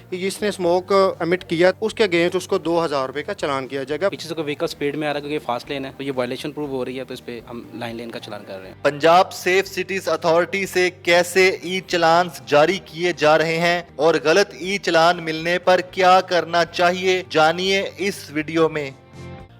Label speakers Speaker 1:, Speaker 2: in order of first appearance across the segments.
Speaker 1: कि जिसने smoke emit किया उसके अगेंस्ट उसको 2000 रुपये का चालान किया जाएगा।
Speaker 2: पीछे से कोई व्हीकल स्पीड में आ रहा है क्योंकि फास्ट लेन है, तो ये वायलेशन प्रूव हो रही है, तो इस पे हम लाइन लेन का चालान कर रहे हैं।
Speaker 3: पंजाब सेफ सिटीज अथॉरिटी से कैसे ई चलान जारी किए जा रहे हैं और गलत ई चलान मिलने पर क्या करना चाहिए, जानिए इस वीडियो में।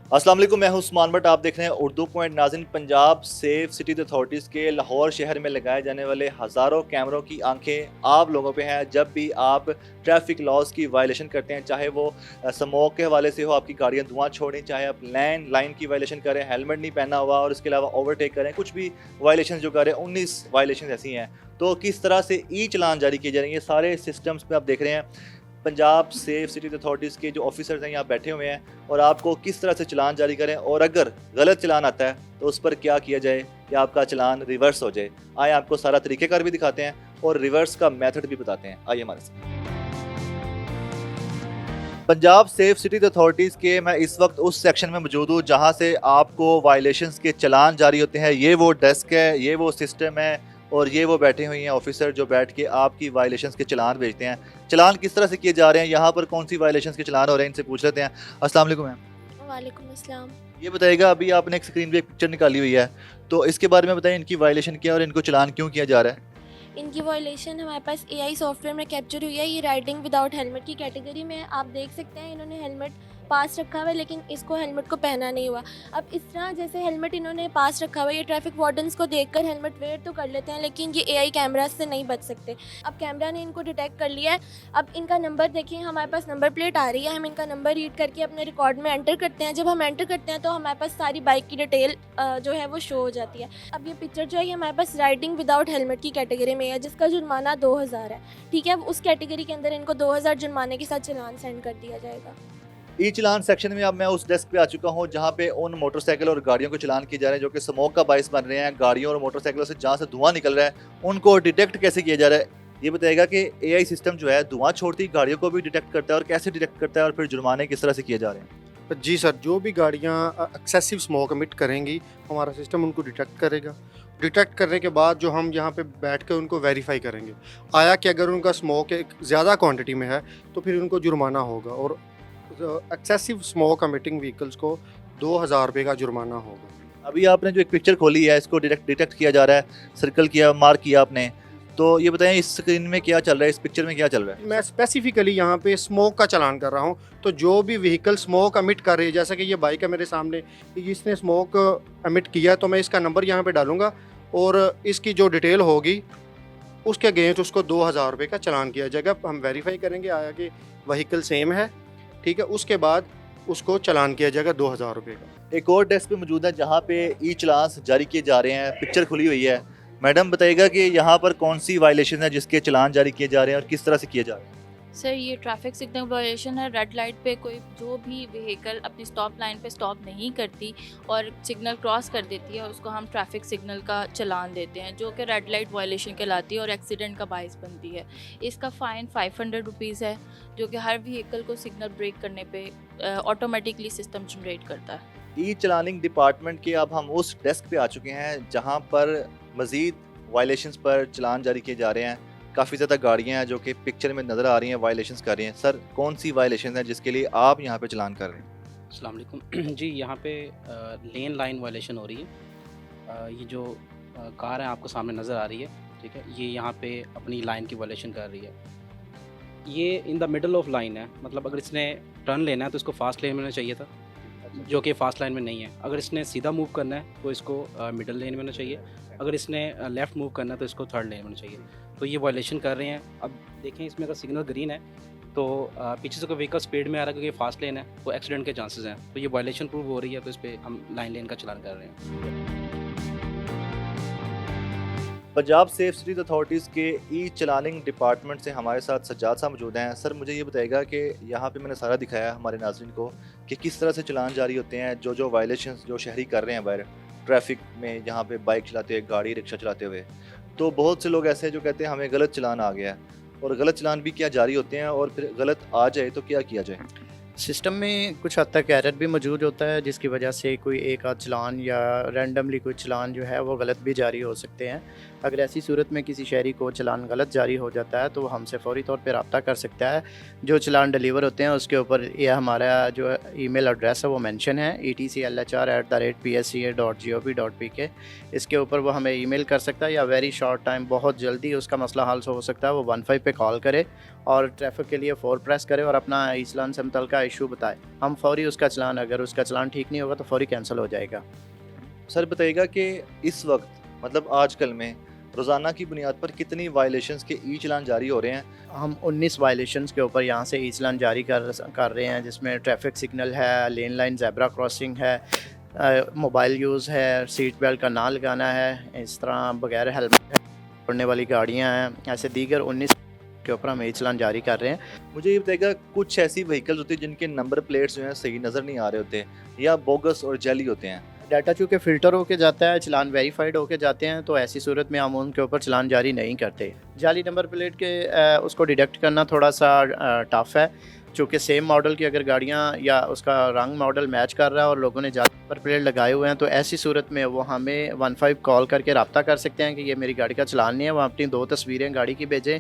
Speaker 3: अस्सलाम वालेकुम, मैं हूं उस्मान भट्ट, आप देख रहे हैं उर्दू पॉइंट। नाज़रीन, पंजाब सेफ सिटीज अथॉरिटीज़ के लाहौर शहर में लगाए जाने वाले हज़ारों कैमरों की आंखें आप लोगों पे हैं। जब भी आप ट्रैफिक लॉज की वायलेशन करते हैं, चाहे वो स्मोक के हवाले से हो, आपकी गाड़ियाँ धुआं छोड़ें, चाहे आप लाइन की वायलेशन करें, हेलमेट नहीं पहना हुआ और इसके अलावा ओवरटेक करें, कुछ भी वायलेशन जो करें, 19 वायलेशन ऐसी हैं, तो किस तरह से ई चलान जारी किए जाएंगे, सारे सिस्टम्स में आप देख रहे हैं। पंजाब सेफ सिटीज अथॉरिटीज़ के जो ऑफिसर्स हैं यहाँ बैठे हुए हैं और आपको किस तरह से चलान जारी करें और अगर गलत चलान आता है तो उस पर क्या किया जाए कि आपका चलान रिवर्स हो जाए। आइए आपको सारा तरीक़ेकार भी दिखाते हैं और रिवर्स का मेथड भी बताते हैं। आइए हमारे साथ। पंजाब सेफ सिटीज अथॉरिटीज़ के मैं इस वक्त उस सेक्शन में मौजूद हूँ जहाँ से आपको वायलेशंस के चलान जारी होते हैं। ये वो डेस्क है, ये वो सिस्टम है और ये वो बैठे हुए हैं ऑफिसर जो बैठ के आपकी वायलेशंस के चलान भेजते हैं। चलान किस तरह से किए जा रहे हैं, यहाँ पर कौन सी वायलेशंस के चलान हो रहे हैं, इनसे पूछ लेते हैं। अस्सलाम वालेकुम मैम।
Speaker 4: वालेकुम अस्सलाम।
Speaker 3: ये बताइएगा, अभी आपने एक स्क्रीन पे एक पिक्चर निकाली हुई है, तो इसके बारे में बताइए इनकी वायलेशन क्या है और इनको चलान क्यों किया जा रहा है।
Speaker 4: इनकी वायलेशन हमारे पास एआई सॉफ्टवेयर में कैप्चर हुई है। ये राइडिंग विदाउट हेलमेट की कैटेगरी में है। आप देख सकते हैं इन्होंने हेलमेट पास रखा हुआ है लेकिन इसको हेलमेट को पहना नहीं हुआ। अब इस तरह जैसे हेलमेट इन्होंने पास रखा हुआ है, ये ट्रैफिक वार्डन्स को देखकर हेलमेट वेयर तो कर लेते हैं लेकिन ये एआई कैमरा से नहीं बच सकते। अब कैमरा ने इनको डिटेक्ट कर लिया है। अब इनका नंबर देखिए, हमारे पास नंबर प्लेट आ रही है, हम इनका नंबर रीड करके अपने रिकॉर्ड में एंटर करते हैं। जब हम एंटर करते हैं तो हमारे पास सारी बाइक की डिटेल जो है वो शो हो जाती है। अब ये पिक्चर जो है ये हमारे पास राइडिंग विदाउट हेलमेट की कैटेगरी में है जिसका जुर्माना 2000 है। ठीक है, अब उस कैटेगरी के अंदर इनको 2000 जुर्माने के साथ चलान सेंड कर दिया जाएगा।
Speaker 3: ई चलान सेक्शन में अब मैं उस डेस्क पे आ चुका हूँ जहाँ पे उन मोटरसाइकिल और गाड़ियों को चलान किए जा रहे हैं जो कि स्मोक का बायस बन रहे हैं। गाड़ियों और मोटरसाइकिलों से जहाँ से धुआं निकल रहा है उनको डिटेक्ट कैसे किया जा रहा है, ये बताएगा कि एआई सिस्टम जो है धुआं छोड़ती गाड़ियों को भी डिटेक्ट करता है और कैसे डिटेक्ट करता है और फिर जुर्माने किस तरह से किए जा रहे हैं।
Speaker 1: जी सर, जो भी गाड़ियाँ एक्सेसिव स्मोक एमिट करेंगी हमारा सिस्टम उनको डिटेक्ट करेगा। डिटेक्ट करने के बाद जो हम यहाँ पे बैठ कर उनको वेरीफाई करेंगे आया कि अगर उनका स्मोक एक ज़्यादा क्वांटिटी में है तो फिर उनको जुर्माना होगा और एक्सेसिव स्मोक एमिटिंग व्हीकल्स को 2000 रुपये का जुर्माना होगा।
Speaker 3: अभी आपने जो एक पिक्चर खोली है इसको डिटेक्ट किया जा रहा है, सर्कल किया, मार्क किया आपने, तो ये बताएं इस स्क्रीन में क्या चल रहा है, इस पिक्चर में क्या चल रहा है।
Speaker 1: मैं स्पेसिफिकली यहाँ पे स्मोक का चालान कर रहा हूँ, तो जो भी व्हीकल स्मोक एमिट कर रही है, जैसे कि ये बाइक है मेरे सामने, इसने स्मोक एमिट किया तो मैं इसका नंबर यहाँ पे डालूंगा और इसकी जो डिटेल होगी उसके अगेंस्ट उसको 2000 रुपये का चालान किया जाएगा। हम वेरीफाई करेंगे आया कि व्हीकल सेम है, ठीक है, उसके बाद उसको चालान किया जाएगा 2000 रुपये का।
Speaker 3: एक और डेस्क पे मौजूद है जहाँ पे ई चलान जारी किए जा रहे हैं, पिक्चर खुली हुई है। मैडम बताइएगा कि यहाँ पर कौन सी वायलेशन है जिसके चलान जारी किए जा रहे हैं और किस तरह से किए जा रहे हैं।
Speaker 5: सर, ये ट्रैफिक सिग्नल वायलेशन है। रेड लाइट पे कोई जो भी व्हीकल अपनी स्टॉप लाइन पे स्टॉप नहीं करती और सिग्नल क्रॉस कर देती है उसको हम ट्रैफिक सिग्नल का चलान देते हैं, जो कि रेड लाइट वायलेशन कहलाती है और एक्सीडेंट का बायस बनती है। इसका फ़ाइन 500 रुपीज़ है जो कि हर व्हीकल को सिग्नल ब्रेक करने पे ऑटोमेटिकली सिस्टम जनरेट करता है।
Speaker 3: ई चलानिंग डिपार्टमेंट के अब हम उस डेस्क पे आ चुके हैं जहाँ पर मज़ीद वायलेशंस पर चलान जारी किए जा रहे हैं। काफ़ी ज़्यादा गाड़ियाँ हैं जो कि पिक्चर में नज़र आ रही हैं, वायलेशंस कर रही हैं। सर, कौन सी वायलेशन है जिसके लिए आप यहाँ पे चलान कर रहे हैं।
Speaker 2: अस्सलाम वालेकुम जी, यहाँ पे लेन लाइन वायलेशन हो रही है। ये जो कार है आपको सामने नज़र आ रही है, ठीक है, ये यहाँ पे अपनी लाइन की वायलेशन कर रही है। ये in the middle of line है, मतलब अगर इसने टर्न लेना है तो इसको फास्ट लेन में होना चाहिए था, जो कि फास्ट लाइन में नहीं है। अगर इसने सीधा मूव करना है तो इसको मिडल लेन में होना चाहिए। अगर इसने लेफ़्ट मूव करना है तो इसको थर्ड लेन में होना चाहिए। तो ये वायलेशन कर रहे हैं। अब देखें, इसमें अगर सिग्नल ग्रीन है तो पीछे से कोई व्हीकल स्पीड में आ रहा है क्योंकि फास्ट लेन है, तो एक्सीडेंट के चांसेस हैं। तो ये वायलेशन प्रूव हो रही है, तो इस पर हम लाइन लेन का चालान कर रहे हैं।
Speaker 3: पंजाब सेफ सिटीज अथॉरिटीज़ के ई चलानिंग डिपार्टमेंट से हमारे साथ सज्जाद साहब मौजूद हैं। सर, मुझे ये बताएगा कि यहाँ पे मैंने सारा दिखाया हमारे नाज़रीन को कि किस तरह से चलान जारी होते हैं, जो वायलेशन जो शहरी कर रहे हैं बाहर ट्रैफिक में, जहाँ पे बाइक चलाते हुए, गाड़ी रिक्शा चलाते हुए। तो बहुत से लोग ऐसे हैं जो कहते हैं हमें गलत चलान आ गया है, और गलत चलान भी क्या जारी होते हैं और फिर गलत आ जाए तो क्या किया जाए।
Speaker 6: सिस्टम में कुछ हद तक एरर भी मौजूद होता है जिसकी वजह से कोई एक आध चलान या रैंडमली कोई चलान जो है वो गलत भी जारी हो सकते हैं। अगर ऐसी सूरत में किसी शहरी को चालान गलत जारी हो जाता है तो वो हमसे फ़ौरी तौर पे रब्ता कर सकता है। जो चालान डिलीवर होते हैं उसके ऊपर ये हमारा जो ईमेल एड्रेस है वो मेंशन है, etclhr@psca.gov.pk। इसके ऊपर वो हमें ईमेल कर सकता है या वेरी शॉर्ट टाइम, बहुत जल्दी उसका मसला हल हो सकता है, वो 15 पे कॉल करे और ट्रैफिक के लिए 4 प्रेस करे और अपना ई चालान से मुतल्लिका इशू बताए। हम फ़ौरी उसका चालान, अगर उसका चालान ठीक नहीं होगा तो फ़ौरी कैंसिल हो जाएगा।
Speaker 3: सर बताइएगा कि इस वक्त मतलब आजकल में रोज़ाना की बुनियाद पर कितनी वायलेशंस के ई चालान जारी हो रहे हैं?
Speaker 6: हम 19 वायलेशंस के ऊपर यहाँ से ई चालान जारी कर रहे हैं, जिसमें ट्रैफिक सिग्नल है, लेन लाइन ज़ेब्रा क्रॉसिंग है, मोबाइल यूज़ है, सीट बेल्ट का ना लगाना है, इस तरह बगैर हेलमेट पड़ने वाली गाड़ियाँ हैं, ऐसे दीगर 19 के ऊपर हम ई चालान जारी कर रहे हैं।
Speaker 3: मुझे ये बताइएगा, कुछ ऐसी व्हीकल्स होती हैं जिनके नंबर प्लेट्स जो हैं सही नज़र नहीं आ रहे होते या बोगस और जेली होते हैं?
Speaker 6: डाटा चूँकि फ़िल्टर होके जाता है, चालान वेरीफाइड होके जाते हैं, तो ऐसी सूरत में हम उनके ऊपर चालान जारी नहीं करते। जाली नंबर प्लेट के उसको डिटेक्ट करना थोड़ा सा टफ़ है, चूँकि सेम मॉडल की अगर गाड़ियाँ या उसका रंग मॉडल मैच कर रहा है और लोगों ने जाली नंबर प्लेट लगाए हुए हैं, तो ऐसी सूरत में वो हमें 15 कॉल करके रब्ता कर सकते हैं कि ये मेरी गाड़ी का चालान नहीं है। वो अपनी 2 तस्वीरें गाड़ी की भेजें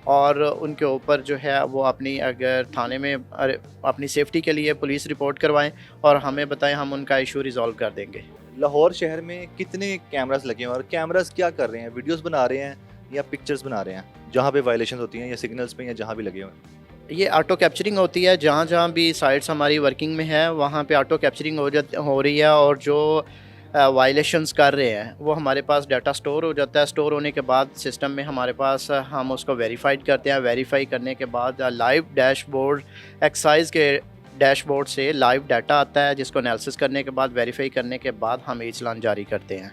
Speaker 6: और उनके ऊपर जो है वो अपनी, अगर थाने में अपनी सेफ्टी के लिए पुलिस रिपोर्ट करवाएं और हमें बताएं, हम उनका इशू रिजॉल्व कर देंगे।
Speaker 3: लाहौर शहर में कितने कैमरास लगे हैं और कैमरास क्या कर रहे हैं? वीडियोस बना रहे हैं या पिक्चर्स बना रहे हैं जहाँ पे वायलेशन होती हैं, या सिग्नल्स पे, या जहाँ भी लगे हुए हैं?
Speaker 6: ये ऑटो कैप्चरिंग होती है, जहाँ जहाँ भी साइट्स हमारी वर्किंग में है वहाँ पे ऑटो कैप्चरिंग हो रही है, और जो वायलेशंस कर रहे हैं वो हमारे पास डाटा स्टोर हो जाता है। स्टोर होने के बाद सिस्टम में हमारे पास हम उसको वेरीफाइड करते हैं। वेरीफाई करने के बाद लाइव डैशबोर्ड, एक्साइज के डैशबोर्ड से लाइव डाटा आता है, जिसको एनालिसिस करने के बाद, वेरीफाई करने के बाद हम ई चालान जारी करते हैं।